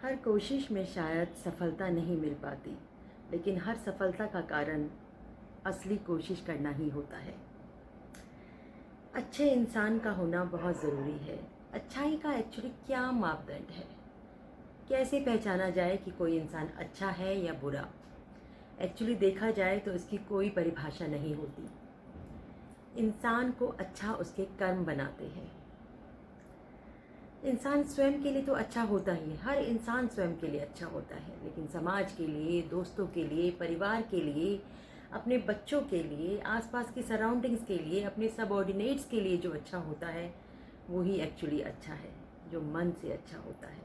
हर कोशिश में शायद सफलता नहीं मिल पाती, लेकिन हर सफलता का कारण असली कोशिश करना ही होता है। अच्छे इंसान का होना बहुत ज़रूरी है। अच्छाई का एक्चुअली क्या मापदंड है? कैसे पहचाना जाए कि कोई इंसान अच्छा है या बुरा? एक्चुअली देखा जाए तो इसकी कोई परिभाषा नहीं होती। इंसान को अच्छा उसके कर्म बनाते हैं। इंसान स्वयं के लिए तो अच्छा होता ही है, हर इंसान स्वयं के लिए अच्छा होता है, लेकिन समाज के लिए, दोस्तों के लिए, परिवार के लिए, अपने बच्चों के लिए, आसपास की सराउंडिंग्स के लिए, अपने सबऑर्डिनेट्स के लिए जो अच्छा होता है वो ही एक्चुअली अच्छा है, जो मन से अच्छा होता है,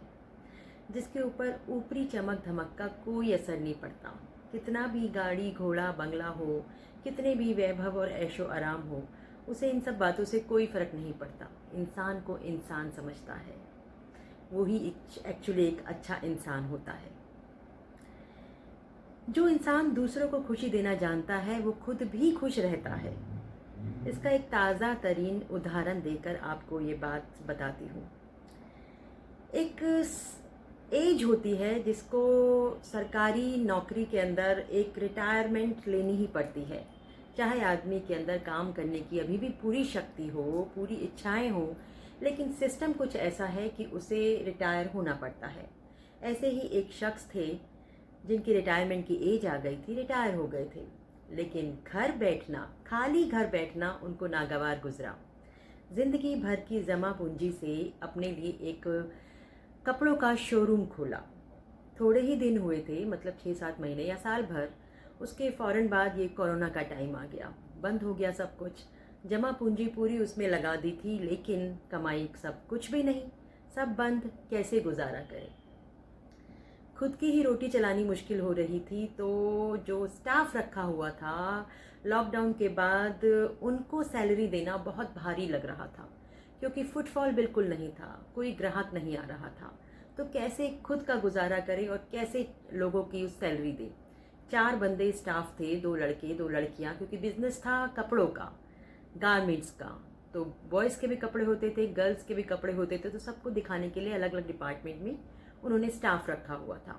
जिसके ऊपर ऊपरी चमक धमक का कोई असर नहीं पड़ता। कितना भी गाड़ी घोड़ा बंगला हो, कितने भी वैभव और ऐशो आराम हो, उसे इन सब बातों से कोई फ़र्क नहीं पड़ता। इंसान को इंसान समझता है, वो ही एक्चुअली एक अच्छा इंसान होता है। जो इंसान दूसरों को खुशी देना जानता है वो खुद भी खुश रहता है। इसका एक ताज़ा तरीन उदाहरण देकर आपको ये बात बताती हूँ। एक एज होती है जिसको सरकारी नौकरी के अंदर एक रिटायरमेंट लेनी ही पड़ती है। चाहे आदमी के अंदर काम करने की अभी भी पूरी शक्ति हो, पूरी इच्छाएं हो, लेकिन सिस्टम कुछ ऐसा है कि उसे रिटायर होना पड़ता है। ऐसे ही एक शख्स थे जिनकी रिटायरमेंट की एज आ गई थी, रिटायर हो गए थे, लेकिन घर बैठना, खाली घर बैठना उनको नागवार गुजरा। ज़िंदगी भर की जमा पूंजी से अपने लिए एक कपड़ों का शोरूम खोला। थोड़े ही दिन हुए थे, मतलब 6-7 महीने या साल भर। उसके फ़ौरन बाद ये कोरोना का टाइम आ गया, बंद हो गया सब कुछ। जमा पूंजी पूरी उसमें लगा दी थी, लेकिन कमाई सब कुछ भी नहीं, सब बंद। कैसे गुजारा करें? खुद की ही रोटी चलानी मुश्किल हो रही थी, तो जो स्टाफ रखा हुआ था लॉकडाउन के बाद उनको सैलरी देना बहुत भारी लग रहा था, क्योंकि फुटफॉल बिल्कुल नहीं था, कोई ग्राहक नहीं आ रहा था। तो कैसे खुद का गुजारा करें और कैसे लोगों की उस सैलरी दें? 4 बंदे स्टाफ थे, 2 लड़के 2 लड़कियां, क्योंकि बिजनेस था कपड़ों का, गारमेंट्स का। तो बॉयज़ के भी कपड़े होते थे, गर्ल्स के भी कपड़े होते थे, तो सबको दिखाने के लिए अलग अलग डिपार्टमेंट में उन्होंने स्टाफ रखा हुआ था।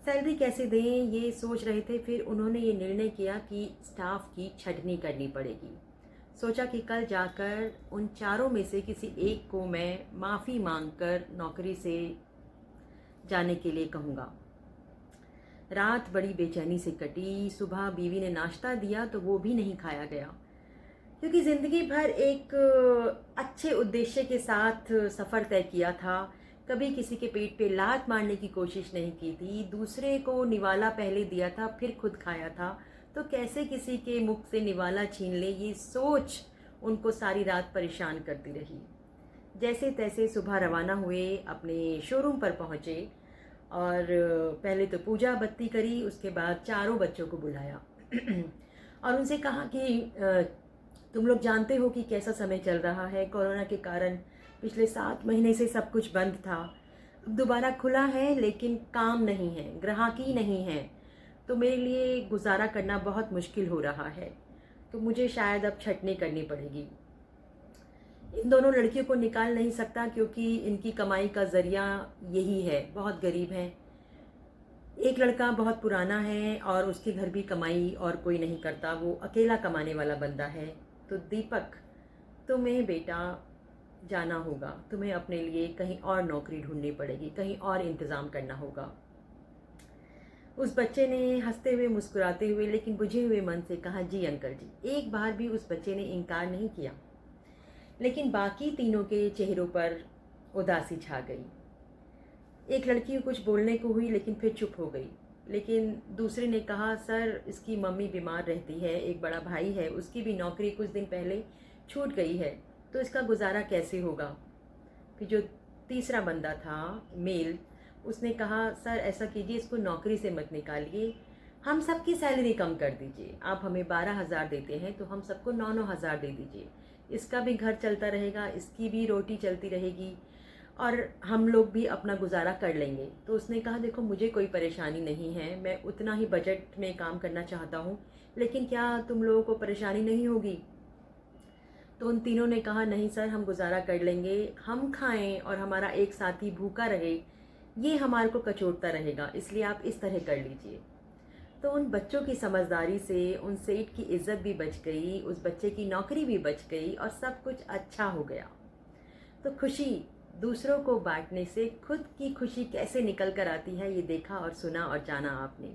सैलरी कैसे दें ये सोच रहे थे। फिर उन्होंने ये निर्णय किया कि स्टाफ की छंटनी करनी पड़ेगी। सोचा कि कल जाकर उन चारों में से किसी एक को मैं माफ़ी मांगकर नौकरी से जाने के लिए कहूँगा। रात बड़ी बेचैनी से कटी। सुबह बीवी ने नाश्ता दिया तो वो भी नहीं खाया गया, क्योंकि ज़िंदगी भर एक अच्छे उद्देश्य के साथ सफ़र तय किया था। कभी किसी के पेट पे लात मारने की कोशिश नहीं की थी, दूसरे को निवाला पहले दिया था फिर खुद खाया था। तो कैसे किसी के मुख से निवाला छीन ले, ये सोच उनको सारी रात परेशान करती रही। जैसे तैसे सुबह रवाना हुए, अपने शोरूम पर पहुँचे और पहले तो पूजा बत्ती करी, उसके बाद चारों बच्चों को बुलाया और उनसे कहा कि तुम लोग जानते हो कि कैसा समय चल रहा है। कोरोना के कारण पिछले 7 महीने से सब कुछ बंद था, अब दोबारा खुला है, लेकिन काम नहीं है, ग्राहकी नहीं है, तो मेरे लिए गुजारा करना बहुत मुश्किल हो रहा है। तो मुझे शायद अब छटनी करनी पड़ेगी। इन दोनों लड़कियों को निकाल नहीं सकता, क्योंकि इनकी कमाई का ज़रिया यही है, बहुत गरीब हैं। एक लड़का बहुत पुराना है और उसके घर भी कमाई और कोई नहीं करता, वो अकेला कमाने वाला बंदा है। तो दीपक, तुम्हें बेटा जाना होगा, तुम्हें अपने लिए कहीं और नौकरी ढूंढनी पड़ेगी, कहीं और इंतज़ाम करना होगा। उस बच्चे ने हंसते हुए, मुस्कुराते हुए, लेकिन बुझे हुए मन से कहा, जी अंकल जी। एक बार भी उस बच्चे ने इनकार नहीं किया, लेकिन बाकी तीनों के चेहरों पर उदासी छा गई। एक लड़की कुछ बोलने को हुई, लेकिन फिर चुप हो गई। लेकिन दूसरे ने कहा, सर इसकी मम्मी बीमार रहती है, एक बड़ा भाई है, उसकी भी नौकरी कुछ दिन पहले छूट गई है, तो इसका गुजारा कैसे होगा? फिर जो तीसरा बंदा था, मेल, उसने कहा, सर ऐसा कीजिए, इसको नौकरी से मत निकालिए, हम सबकी सैलरी कम कर दीजिए। आप हमें 12,000 देते हैं तो हम सबको 9-9 हज़ार दे दीजिए, इसका भी घर चलता रहेगा, इसकी भी रोटी चलती रहेगी और हम लोग भी अपना गुजारा कर लेंगे। तो उसने कहा, देखो मुझे कोई परेशानी नहीं है, मैं उतना ही बजट में काम करना चाहता हूँ, लेकिन क्या तुम लोगों को परेशानी नहीं होगी? तो उन तीनों ने कहा, नहीं सर हम गुजारा कर लेंगे, हम खाएं और हमारा एक साथी भूखा रहे, ये हमारे को कचोटता रहेगा, इसलिए आप इस तरह कर लीजिए। तो उन बच्चों की समझदारी से उन सेठ की इज्जत भी बच गई, उस बच्चे की नौकरी भी बच गई और सब कुछ अच्छा हो गया। तो खुशी दूसरों को बांटने से खुद की खुशी कैसे निकल कर आती है, ये देखा और सुना और जाना आपने।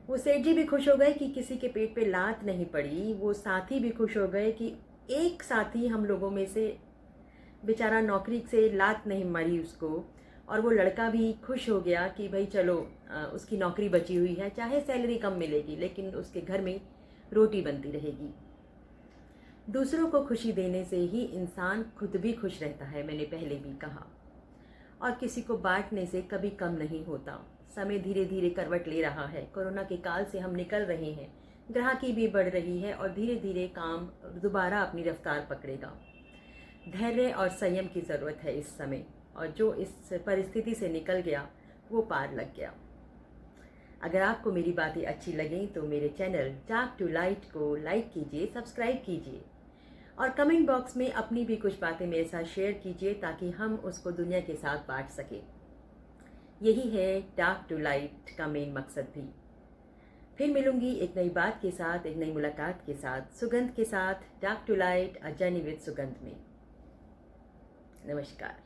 वो सेठ जी भी खुश हो गए कि किसी के पेट पे लात नहीं पड़ी, वो साथी भी खुश हो गए कि एक साथी हम लोगों में से बेचारा नौकरी से लात नहीं मरी उसको, और वो लड़का भी खुश हो गया कि भाई चलो उसकी नौकरी बची हुई है, चाहे सैलरी कम मिलेगी लेकिन उसके घर में रोटी बनती रहेगी। दूसरों को खुशी देने से ही इंसान खुद भी खुश रहता है, मैंने पहले भी कहा, और किसी को बांटने से कभी कम नहीं होता। समय धीरे धीरे करवट ले रहा है, कोरोना के काल से हम निकल रहे हैं, ग्राहकी भी बढ़ रही है और धीरे धीरे काम दोबारा अपनी रफ्तार पकड़ेगा। धैर्य और संयम की ज़रूरत है इस समय, और जो इस परिस्थिति से निकल गया वो पार लग गया। अगर आपको मेरी बातें अच्छी लगें तो मेरे चैनल डार्क टू लाइट को लाइक कीजिए, सब्सक्राइब कीजिए और कमेंट बॉक्स में अपनी भी कुछ बातें मेरे साथ शेयर कीजिए ताकि हम उसको दुनिया के साथ बांट सकें। यही है डार्क टू लाइट का मेन मकसद भी। फिर मिलूंगी एक नई बात के साथ, एक नई मुलाकात के साथ, सुगंध के साथ। Dark to light, a journey with सुगंध में। नमस्कार।